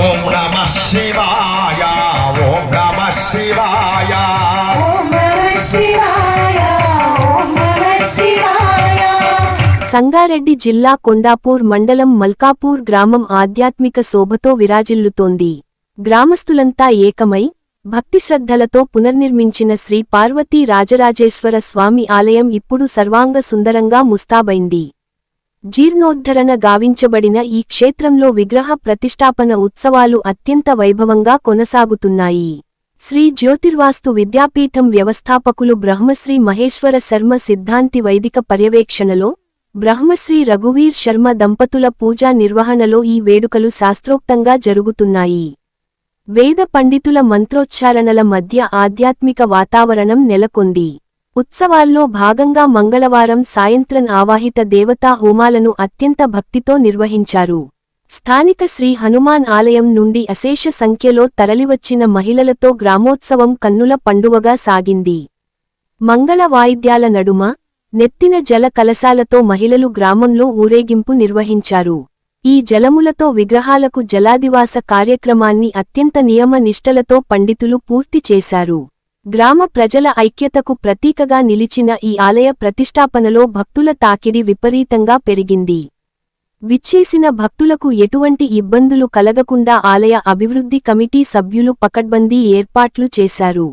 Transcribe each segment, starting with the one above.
ఓం నమః శివాయ ఓం నమః శివాయ ఓం నమః శివాయ ఓం నమః శివాయ. సంగారెడ్డి జిల్లా కొండాపూర్ మండలం మల్కాపూర్ గ్రామం ఆధ్యాత్మిక శోభతో విరాజిల్లుతోంది. గ్రామస్తులంతా ఏకమై భక్తి శ్రద్ధలతో పునర్నిర్మించిన శ్రీ పార్వతీ రాజరాజేశ్వర స్వామి ఆలయం ఇప్పుడు సర్వాంగ సుందరంగా ముస్తాబైంది. జీర్ణోద్ధరణ గావించబడిన ఈ క్షేత్రంలో విగ్రహ ప్రతిష్టాపన ఉత్సవాలు అత్యంత వైభవంగా కొనసాగుతున్నాయి. శ్రీ జ్యోతిర్వాస్తు విద్యాపీఠం వ్యవస్థాపకులు బ్రహ్మశ్రీ మహేశ్వర శర్మ సిద్ధాంతి వైదిక పర్యవేక్షణలో బ్రహ్మశ్రీ రఘువీర్ శర్మ దంపతుల పూజా నిర్వహణలో ఈ వేడుకలు శాస్త్రోక్తంగా జరుగుతున్నాయి. వేద పండితుల మంత్రోచ్చారణల మధ్య ఆధ్యాత్మిక వాతావరణం నెలకొంది. ఉత్సవాల్లో భాగంగా మంగళవారం సాయంత్రం ఆవాహిత దేవతా హోమాలను అత్యంత భక్తితో నిర్వహించారు. స్థానిక శ్రీ హనుమాన్ ఆలయం నుండి అశేష సంఖ్యలో తరలివచ్చిన మహిళలతో గ్రామోత్సవం కన్నుల పండువగా సాగింది. మంగళ వాయిద్యాల నడుమ నెత్తిన జల కలశాలతో మహిళలు గ్రామంలో ఊరేగింపు నిర్వహించారు. ఈ జలములతో విగ్రహాలకు జలాదివాస కార్యక్రమాన్ని అత్యంత నియమ నిష్టలతో పండితులు పూర్తి చేశారు. గ్రామ ప్రజల ఐక్యతకు ప్రతీకగా నిలిచిన ఈ ఆలయ ప్రతిష్టాపనలో భక్తుల తాకిడి విపరీతంగా పెరిగింది. విచ్చేసిన భక్తులకు ఎటువంటి ఇబ్బందులు కలగకుండా ఆలయ అభివృద్ధి కమిటీ సభ్యులు పకడ్బందీ ఏర్పాట్లు చేశారు.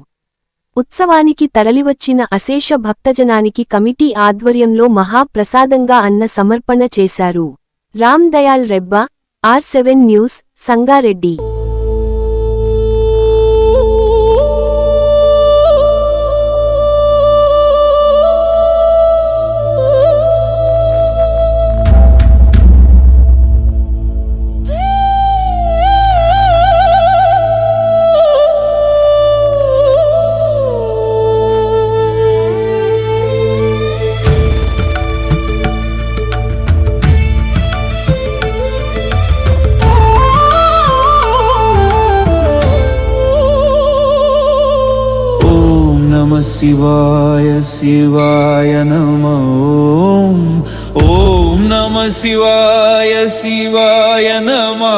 ఉత్సవానికి తరలివచ్చిన అశేష భక్తజనానికి కమిటీ ఆధ్వర్యంలో మహాప్రసాదంగా అన్న సమర్పణ చేశారు. Ram Dayal Rebba, R7 news, Sangareddy. शिवाय शिवाय नमः ओम नमः शिवाय शिवाय नमः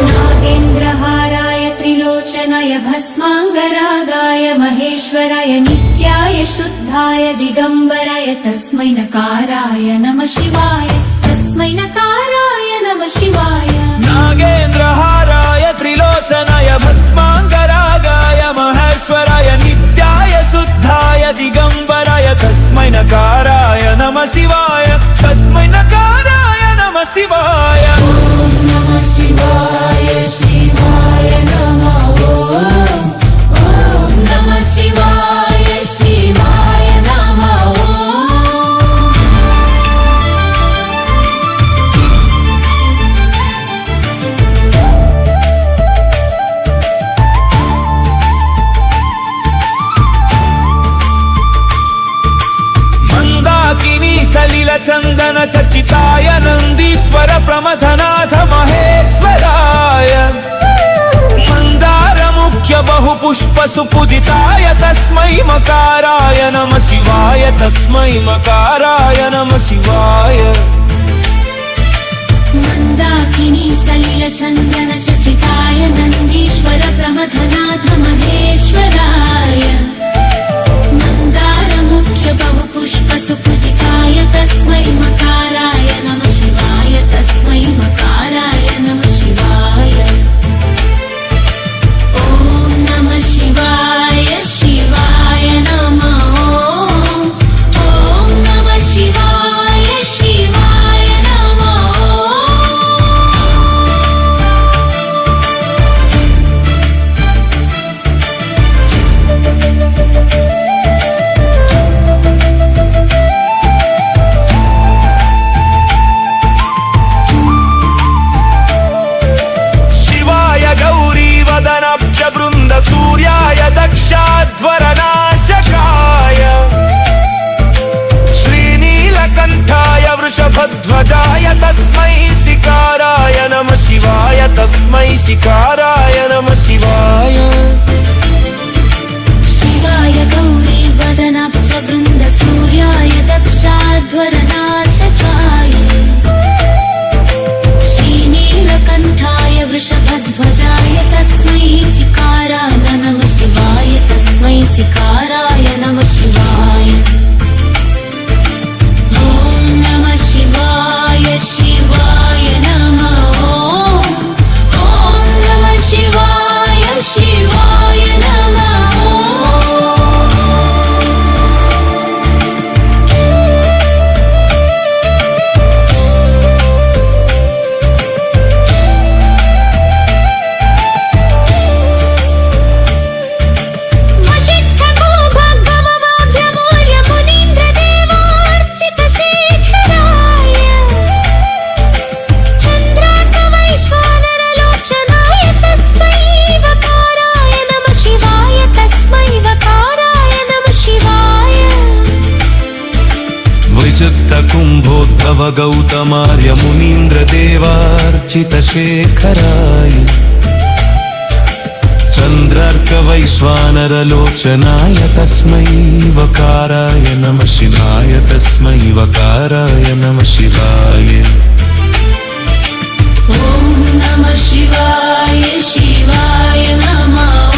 नागेन्द्रहाराय त्रिलोचनाय भस्मांगरागाय महेश्वराय नित्याय शुद्धाय दिगंबराय तस्मै नकाराय नमः शिवाय तस्मै नकाराय नमः शिवाय. नागेन्द्रहाराय त्रिलोचनाय भस्मांगरागाय महेश्वराय नित्याय शुद्धाय दिगंबराय तस्मै नकाराय नमः शिवाय तस्मै नकाराय नमः शिवाय. ओम नमः शिवाय शिवाय नमः ओम नमः शिवाय शिवाय नमः. सलिल चंदन चर्चिताय नंदीश्वर प्रमथनाथ महेश्वराय मंदार मुख्य बहु पुष्प सुपूजिताय तस्मै मकाराय नमः शिवाय तस्मै मकाराय नमः शिवाय. मंदाकिनी सलिल चंदन चर्चिताय नंदीश्वर प्रमथनाथ महेश्वराय मंदार मुख्य बहु पुष्प सुपूजिताय तस्मै मकाराय नमः शिवाय तस्मै मकाराय नमः शिवाय. ओम नमः शिवाय शिवाय नमः ओम नमः शिवाय शिवाय नमः. सूर्याय दक्षाध्वरनाशकाय श्रीनीलकण्ठाय वृषभध्वजाय तस्मै शिकाराय नमः शिवाय तस्मै शिकाराय नमः शिवाय. शिवाय गौरी वदनाब्ज वृन्द सूर्याय दक्षाध्व नीलकण्ठ कुम्भोद्भव गौतमार्य मुनीन्द्रदेवार्चित शेखराय चन्द्रार्क वैश्वानरलोचनाय तस्मै वकाराय नमः शिवाय तस्मै वकाराय नमः शिवाय ॐ नमः शिवाय शिवाय नमः